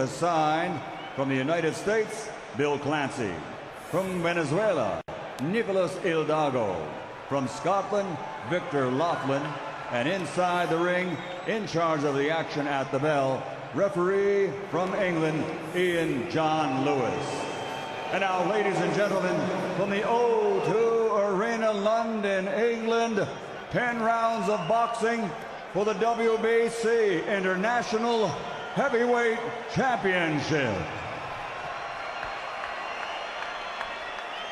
Signed from the United States, Bill Clancy. From Venezuela, Nicolas Hidalgo. From Scotland, Victor Laughlin. And inside the ring, in charge of the action at the bell, referee from England, Ian John Lewis. And now, ladies and gentlemen, from the O2 Arena, London, England, 10 rounds of boxing for the WBC International Heavyweight Championship.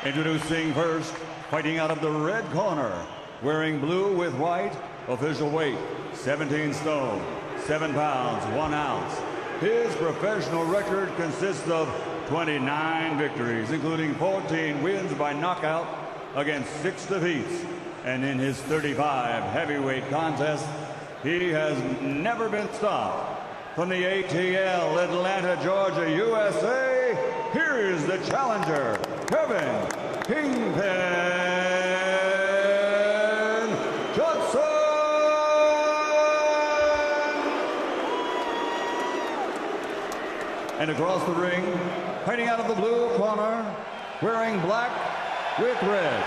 Introducing first, fighting out of the red corner, wearing blue with white, official weight 17 stone, 7 pounds, 1 ounce. His professional record consists of 29 victories, including 14 wins by knockout against 6 defeats. And in his 35 heavyweight contests, he has never been stopped. From the ATL, Atlanta, Georgia, USA, here's the challenger, Kevin Kingpin Johnson. And across the ring, fighting out of the blue corner, wearing black with red,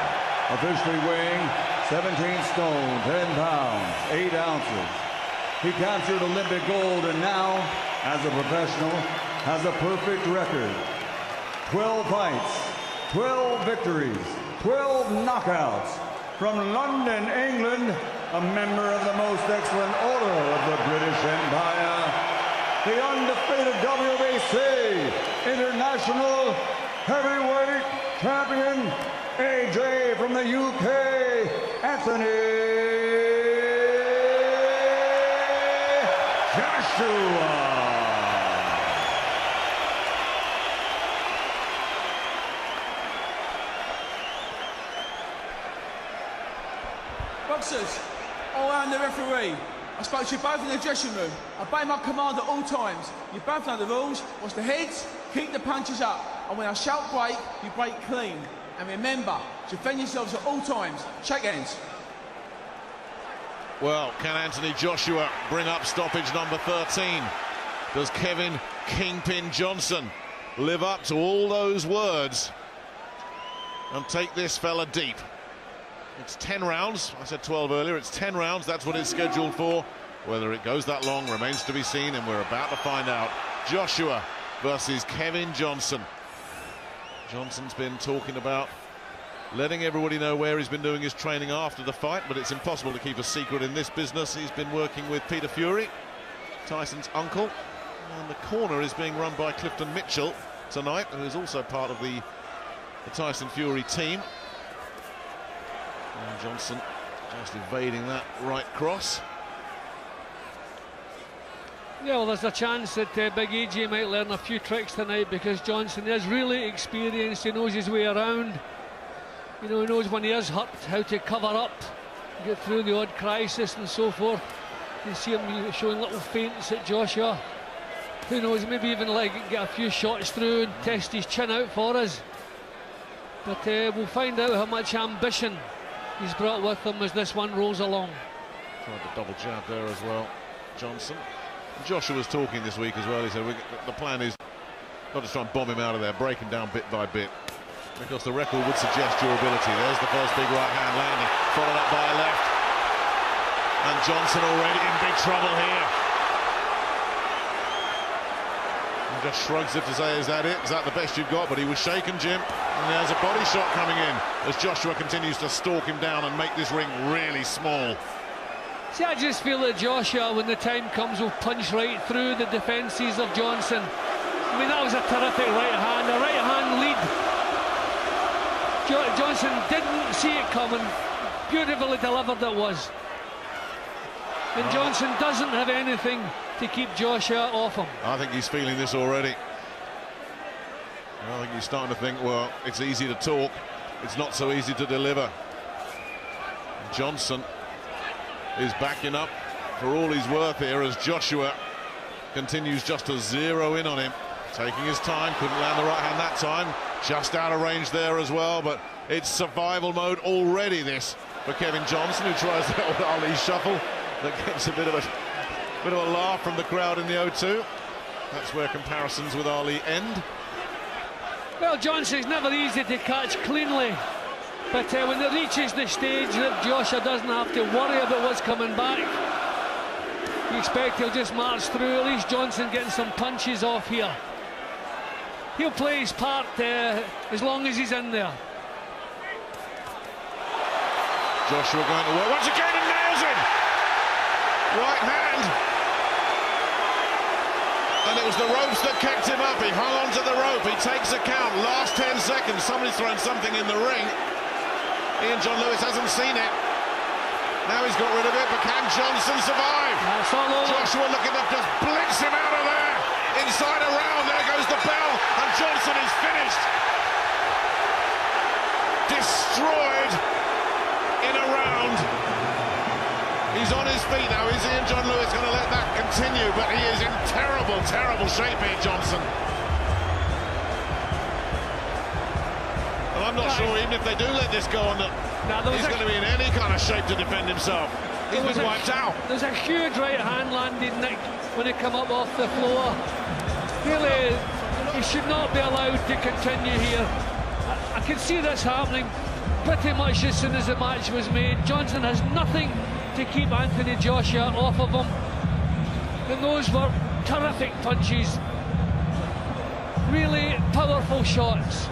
officially weighing 17 stone, 10 pounds, 8 ounces. He captured Olympic gold and now, as a professional, has a perfect record. 12 fights, 12 victories, 12 knockouts. From London, England, a member of the most excellent order of the British Empire, the undefeated WBC International Heavyweight Champion, AJ from the UK, Anthony Joshua. Boxers, I am the referee. I spoke to you both in the dressing room. I obey my command at all times. You both know the rules. Watch the heads, keep the punches up. And when I shout break, you break clean. And remember, defend yourselves at all times. Shake hands. Well, can Anthony Joshua bring up stoppage number 13? Does Kevin Kingpin Johnson live up to all those words and take this fella deep? It's 10 rounds. I said 12 earlier. It's 10 rounds. That's what it's scheduled for. Whether it goes that long remains to be seen, and we're about to find out. Joshua versus Kevin Johnson. Johnson's been talking about letting everybody know where he's been doing his training after the fight, but it's impossible to keep a secret in this business. He's been working with Peter Fury, Tyson's uncle, and the corner is being run by Clifton Mitchell tonight, who is also part of the Tyson Fury team. And Johnson just evading that right cross. Yeah, well, there's a chance that Big AJ might learn a few tricks tonight, because Johnson is really experienced. He knows his way around. You know, he knows when he is hurt how to cover up, get through the odd crisis and so forth. You see him showing little feints at Joshua. Who knows, maybe even like get a few shots through and test his chin out for us. But we'll find out how much ambition he's brought with him as this one rolls along. Tried the double jab there as well, Johnson. Joshua was talking this week as well. He said the plan is not to try and bomb him out of there, break him down bit by bit, because the record would suggest durability. There's the first big right hand landing, followed up by a left. And Johnson already in big trouble here. He just shrugs as if to say, is that it? Is that the best you've got? But he was shaken, Jim. And there's a body shot coming in as Joshua continues to stalk him down and make this ring really small. See, I just feel that Joshua, when the time comes, will punch right through the defences of Johnson. I mean, that was a terrific right hand, a right hand lead. Johnson didn't see it coming. Beautifully delivered it was. And Johnson doesn't have anything to keep Joshua off him. I think he's feeling this already. I think he's starting to think, well, it's easy to talk, it's not so easy to deliver. Johnson is backing up for all he's worth here as Joshua continues just to zero in on him. Taking his time, couldn't land the right hand that time. Just out of range there as well, but it's survival mode already, this, for Kevin Johnson, who tries the old Ali shuffle that gets a bit of a laugh from the crowd in the O2. That's where comparisons with Ali end. Well, Johnson's never easy to catch cleanly, but when it reaches the stage that Joshua doesn't have to worry about what's coming back, you expect he'll just march through. At least Johnson getting some punches off here. He'll play his part as long as he's in there. Joshua going to work once again and nails him. Right hand. And it was the ropes that kept him up. He hung onto the rope. He takes a count. Last 10 seconds. Somebody's thrown something in the ring. Ian John Lewis hasn't seen it. Now he's got rid of it, but can Johnson survive? That's all over. Joshua looking to just blitz him out of there. Inside a round, there goes the bell, and Johnson is finished. Destroyed in a round. He's on his feet now. Is Ian John Lewis going to let that continue? But he is in terrible, terrible shape here, Johnson. And I'm not sure, even if they do let this go on, that he's going to be in any kind of shape to defend himself. He's been wiped out. There's a huge right hand landed, Nick, when he come up off the floor. Really, he should not be allowed to continue here. I can see this happening pretty much as soon as the match was made. Johnson has nothing to keep Anthony Joshua off of him. And those were terrific punches. Really powerful shots.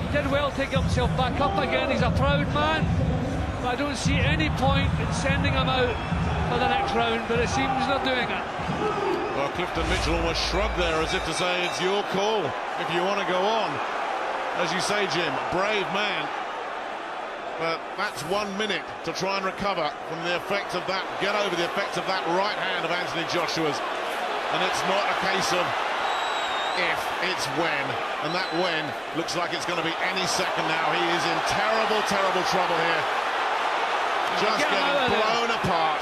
He did well to get himself back up again. He's a proud man. But I don't see any point in sending him out for the next round, but it seems they're doing it. Well, Clifton Mitchell almost shrugged there as if to say it's your call if you want to go on. As you say, Jim, brave man. But that's 1 minute to try and recover from the effect of that, get over the effect of that right hand of Anthony Joshua's. And it's not a case of if, it's when. And that when looks like it's going to be any second now. He is in terrible, terrible trouble here. Just getting blown apart.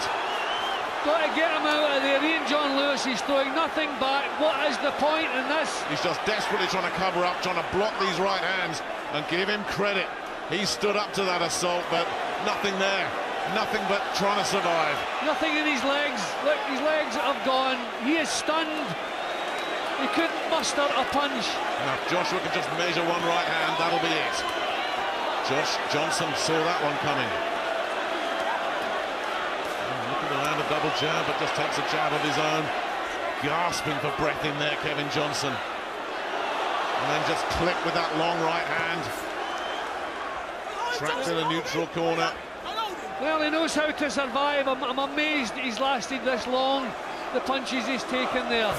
Got to get him out of there. Ian John Lewis, he's throwing nothing back. What is the point in this? He's just desperately trying to cover up, trying to block these right hands, and give him credit. He stood up to that assault, but nothing there. Nothing but trying to survive. Nothing in his legs. Look, his legs have gone. He is stunned. He couldn't muster a punch. Now, if Joshua can just measure one right hand, that'll be it. Josh Johnson saw that one coming. Looking to land a double jab, but just takes a jab of his own. Gasping for breath in there, Kevin Johnson. And then just click with that long right hand. Trapped in a neutral corner. Well, he knows how to survive. I'm amazed he's lasted this long. The punches he's taken there.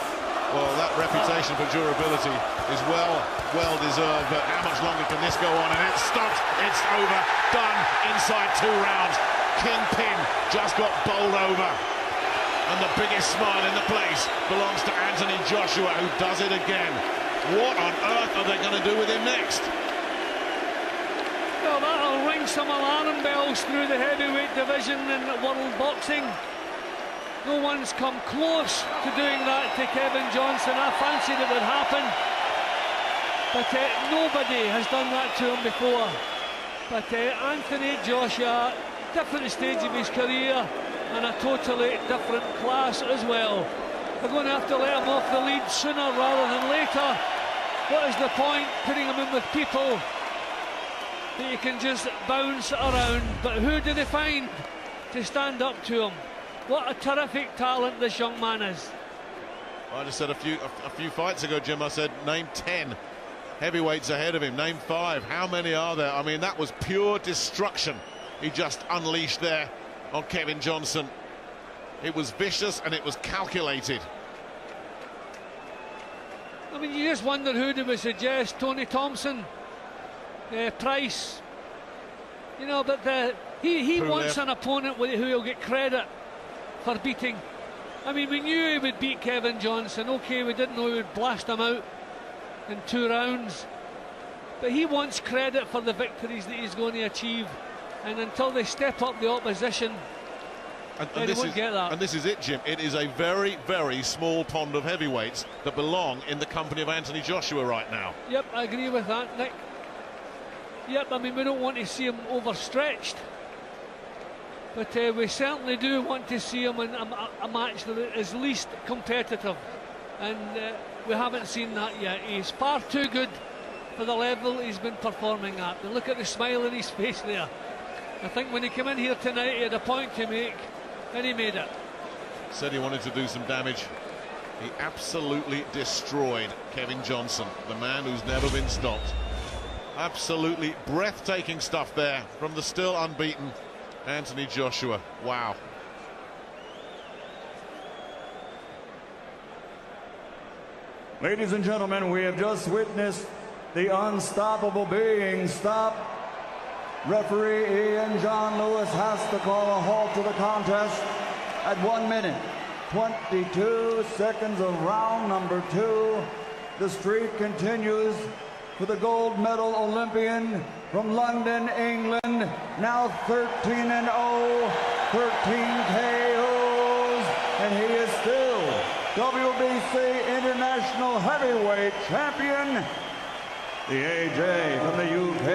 Well, that reputation for durability is well deserved, but how much longer can this go on? And it's stopped, it's over, done, inside 2 rounds. Kingpin just got bowled over. And the biggest smile in the place belongs to Anthony Joshua, who does it again. What on earth are they going to do with him next? Well, that'll ring some alarm bells through the heavyweight division in world boxing. No one's come close to doing that to Kevin Johnson. I fancied it would happen, but nobody has done that to him before. But Anthony Joshua, different stage of his career and a totally different class as well. They're going to have to let him off the lead sooner rather than later. What is the point putting him in with people that you can just bounce around? But who do they find to stand up to him? What a terrific talent this young man is. I just said a few fights ago, Jim, I said name 10 heavyweights ahead of him, name 5. How many are there? I mean, that was pure destruction he just unleashed there on Kevin Johnson. It was vicious and it was calculated. I mean, you just wonder who they would suggest. Tony Thompson, Price, you know, but he wants an opponent who he'll get credit for beating. I mean, we knew he would beat Kevin Johnson. Okay, we didn't know he would blast him out in 2 rounds, but he wants credit for the victories that he's going to achieve, and until they step up the opposition, and he won't get that. And this is it, Jim. It is a very, very small pond of heavyweights that belong in the company of Anthony Joshua right now. Yep, I agree with that, Nick. Yep, I mean, we don't want to see him overstretched, but we certainly do want to see him in a match that is least competitive. And we haven't seen that yet. He's far too good for the level he's been performing at. And look at the smile in his face there. I think when he came in here tonight, he had a point to make, and he made it. Said he wanted to do some damage. He absolutely destroyed Kevin Johnson, the man who's never been stopped. Absolutely breathtaking stuff there from the still unbeaten Anthony Joshua. Wow. Ladies and gentlemen, we have just witnessed the unstoppable being stopped. Referee Ian John Lewis has to call a halt to the contest at 1 minute, 22 seconds of round number 2. The streak continues for the gold medal Olympian from London, England. Now 13-0, 13 KOs, and he is still WBC International Heavyweight Champion, the AJ from the UK,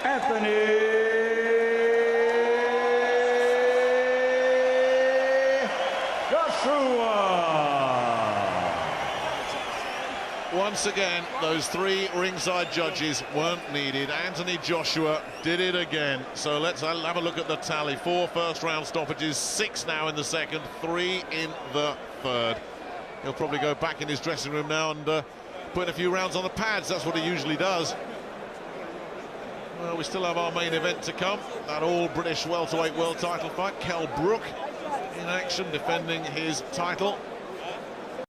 Anthony Joshua. Once again, those 3 ringside judges weren't needed. Anthony Joshua did it again. So let's have a look at the tally. 4 first-round stoppages, 6 now in the second, 3 in the third. He'll probably go back in his dressing room now and put a few rounds on the pads. That's what he usually does. Well, we still have our main event to come. That all-British welterweight world title fight. Kell Brook in action, defending his title.